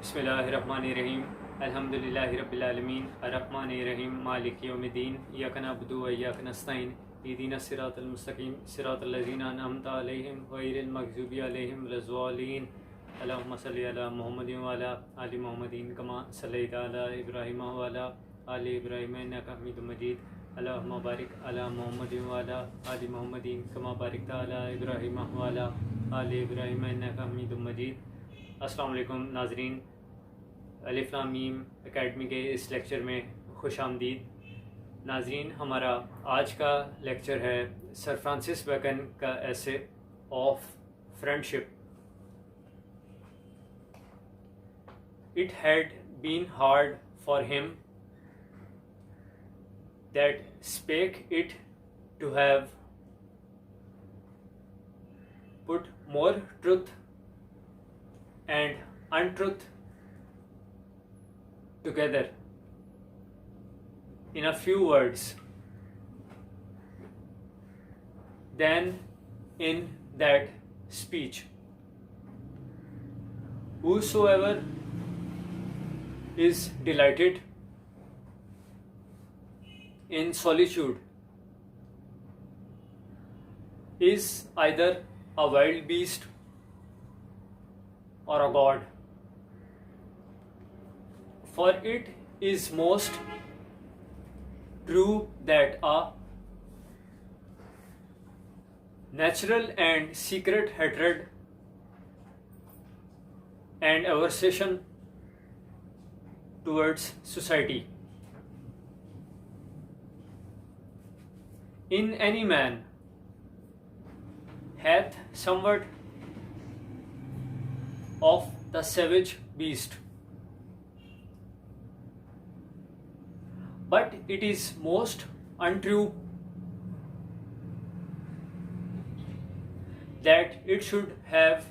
बिस्मिल्लाहिर्रहमानिर्रहीम अल्हम्दुलिल्लाहि रब्बिल आलमीन अर्रहमानिर्रहीम मालिक यौमिद्दीन इय्याका नअबुदु व इय्याका नस्तईन इहदिनस सिरातल मुस्तकीम सिरातल लज़ीना अनअमता अलैहिम गैरिल मग़ज़ूबि अलैहिम वलज़्ज़ालिन अल्लाहुम्मा सल्लि अला मुहम्मदिन व अला आलि मुहम्मदिन कमा सल्लैता अला इब्राहीम व अला आलि इब्राहीम इन्नका हमीदुम मजीद अल्लाहुम्मा बारिक अला मुहम्मदिन व अला आलि मुहम्मदिन कमा बारिकता अला इब्राहीम व अला आलि इब्राहीम इन्नका हमीदुम मजीद। अस्सलाम वालेकुम नाज़रीन, अलिफ लाम मीम एकेडमी के इस लेक्चर में खुश आमदीद। नाज़रीन, हमारा आज का लेक्चर है सर फ्रांसिस बेकन का essay of friendship. It had been hard for him that spake it to have put more truth and untruth together in a few words than in that speech. Whosoever is delighted in solitude is either a wild beast or a god, for it is most true that a natural and secret hatred and aversion towards society in any man hath somewhat of the savage beast, but it is most untrue that it should have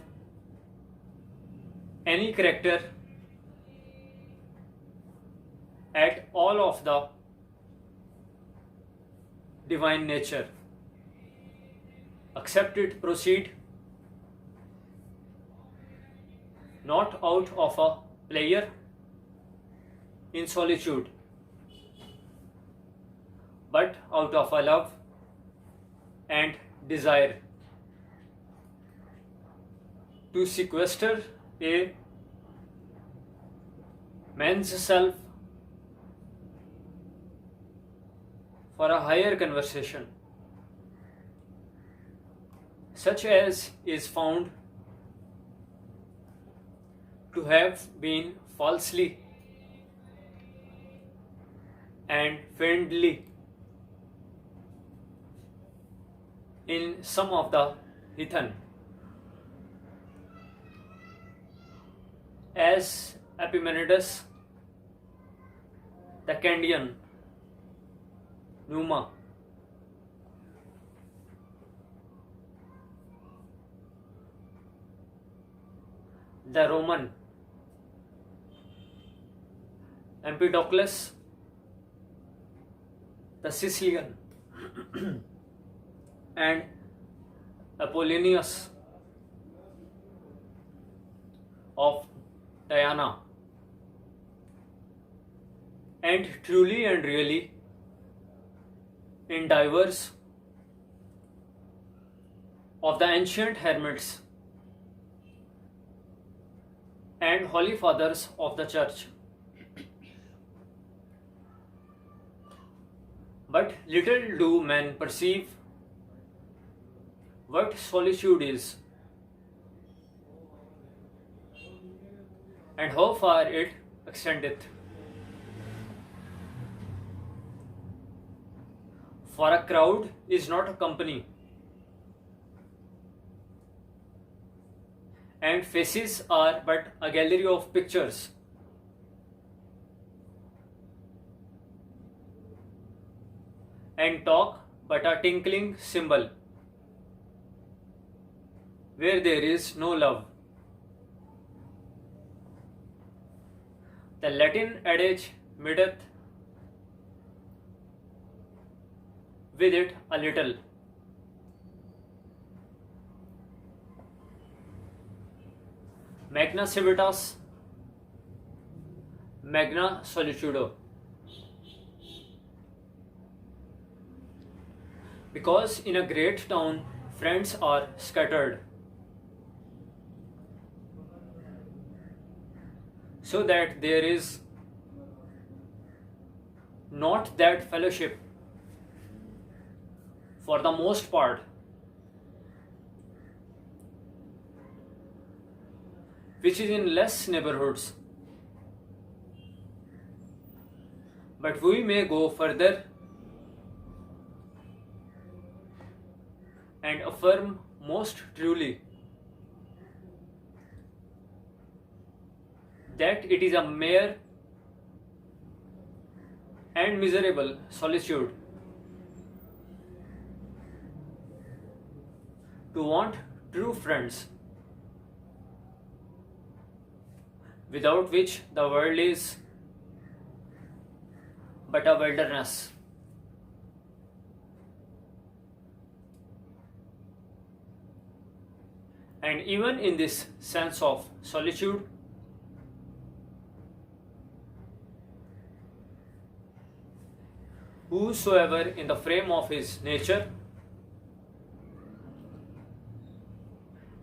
any character at all of the divine nature, except it proceed not out of a pleasure in solitude, but out of a love and desire to sequester a man's self for a higher conversation, such as is found to have been falsely and friendly in some of the heathen, as Epimenides the Candian, Numa, the Roman, Empedocles the Sicilian, and Apollonius of Diana, and truly and really in divers of the ancient hermits and holy fathers of the church. But little do men perceive what solitude is, and how far it extendeth. For a crowd is not a company, and faces are but a gallery of pictures. And talk but a tinkling cymbal, where there is no love. The Latin adage meeteth with it a little. Magna Civitas magna solitudo. Because in a great town, friends are scattered, so that there is not that fellowship for the most part, which is in less neighborhoods. But we may go further and affirm most truly that it is a mere and miserable solitude to want true friends, without which the world is but a wilderness. And even in this sense of solitude, whosoever in the frame of his nature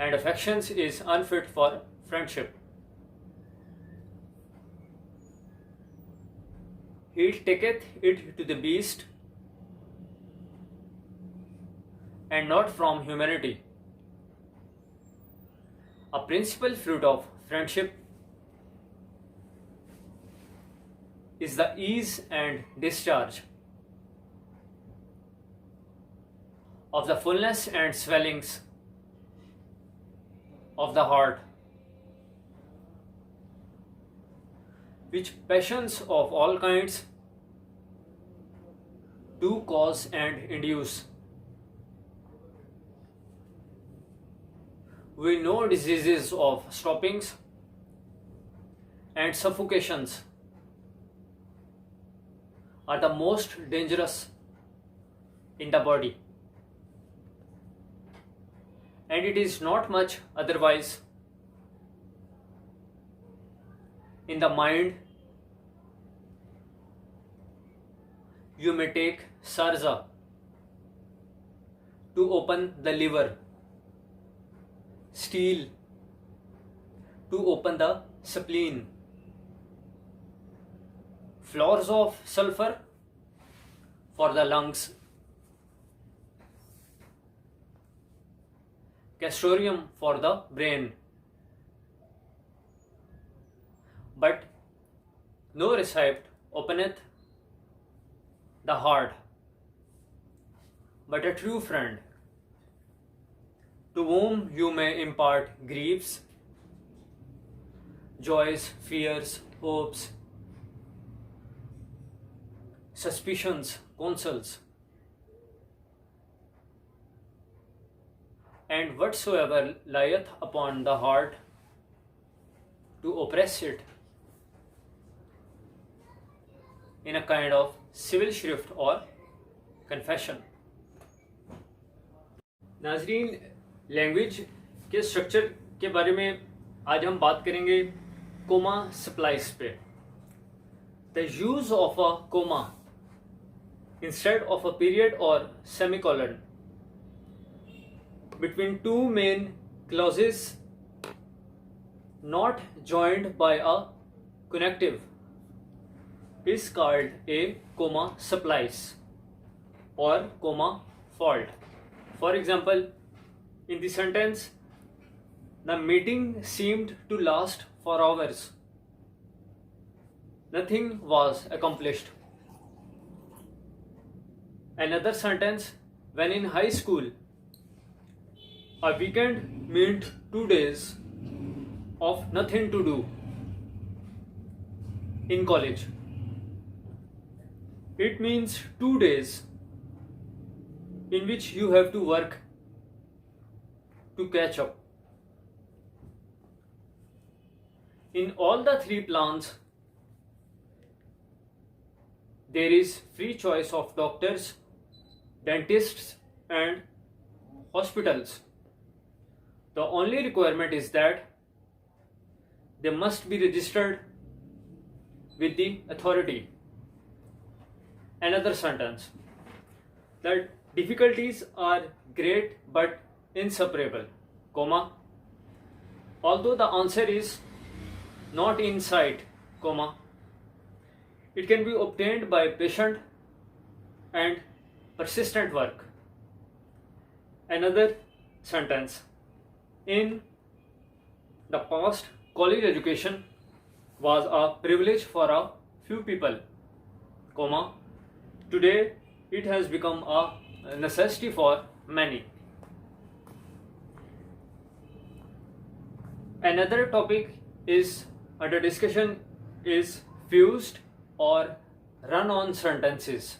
and affections is unfit for friendship, he taketh it to the beast, and not from humanity. A principal fruit of friendship is the ease and discharge of the fullness and swellings of the heart, which passions of all kinds do cause and induce. We know diseases of stoppings and suffocations are the most dangerous in the body, and it is not much otherwise in the mind. You may take sarza to open the liver, steel to open the spleen, flowers of sulfur for the lungs, castoreum for the brain. But no recipe openeth the heart, but a true friend, to whom you may impart griefs, joys, fears, hopes, suspicions, counsels, and whatsoever lieth upon the heart to oppress it in a kind of civil shrift or confession. नाजरीन, language के structure के बारे में आज हम बात करेंगे comma splices पे. The use of a comma instead of a period और semicolon between two main clauses not joined by a connective is called a comma splice or comma fault. For example, in the sentence, the meeting seemed to last for hours. Nothing was accomplished. Another sentence, when in high school, a weekend meant 2 days of nothing to do. In college, it means 2 days in which you have to work to catch up. In all the three plans, there is free choice of doctors, dentists, and hospitals. The only requirement is that they must be registered with the authority. Another sentence, that difficulties are great but insuperable, comma, although the answer is not in sight, comma, it can be obtained by patient and persistent work. Another sentence, in the past, college education was a privilege for a few people, comma, today it has become a necessity for many. Another topic is under discussion is fused or run-on sentences.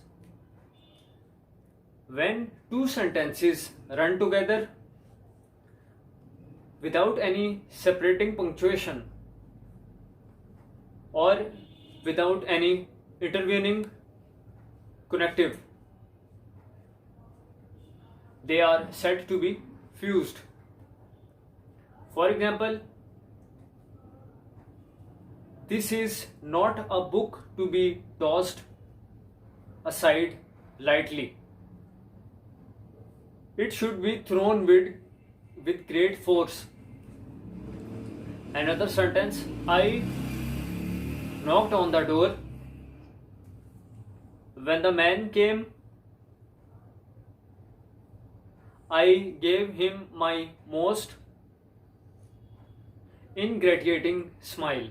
When two sentences run together without any separating punctuation or without any intervening connective, they are said to be fused. For example, this is not a book to be tossed aside lightly. It should be thrown with great force. Another sentence, I knocked on the door. When the man came, I gave him my most ingratiating smile.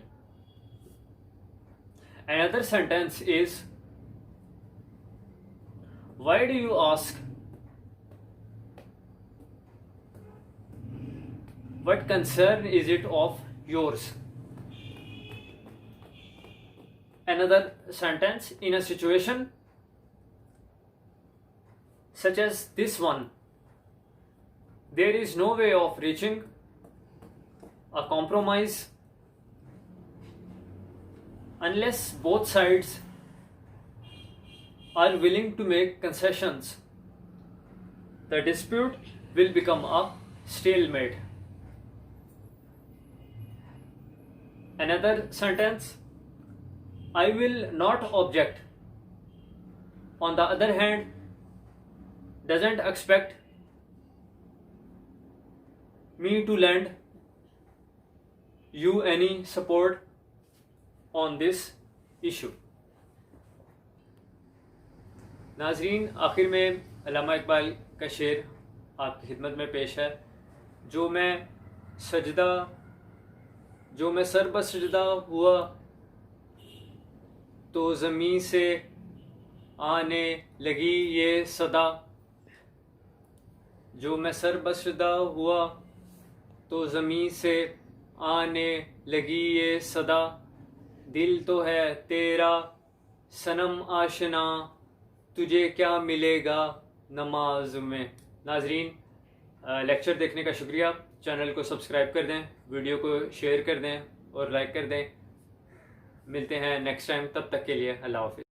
Another sentence is, why do you ask? What concern is it of yours? Another sentence, in a situation such as this one, there is no way of reaching a compromise unless both sides are willing to make concessions. The dispute will become a stalemate. Another sentence, I will not object, on the other hand, doesn't expect me to lend you any support on this issue. नाजरीन, आखिर में अल्लामा इकबाल का शेर आपकी खिदमत में पेश है, जो मैं सर बसजदा हुआ तो ज़मीं से आने लगी ये सदा, जो मैं सर बसजदा हुआ तो ज़मीं से आने लगी ये सदा, दिल तो है तेरा सनम आशना, तुझे क्या मिलेगा नमाज में। नाजरीन, लेक्चर देखने का शुक्रिया। चैनल को सब्सक्राइब कर दें, वीडियो को शेयर कर दें और लाइक कर दें। मिलते हैं नेक्स्ट टाइम, तब तक के लिए अल्लाह हाफ़िज़।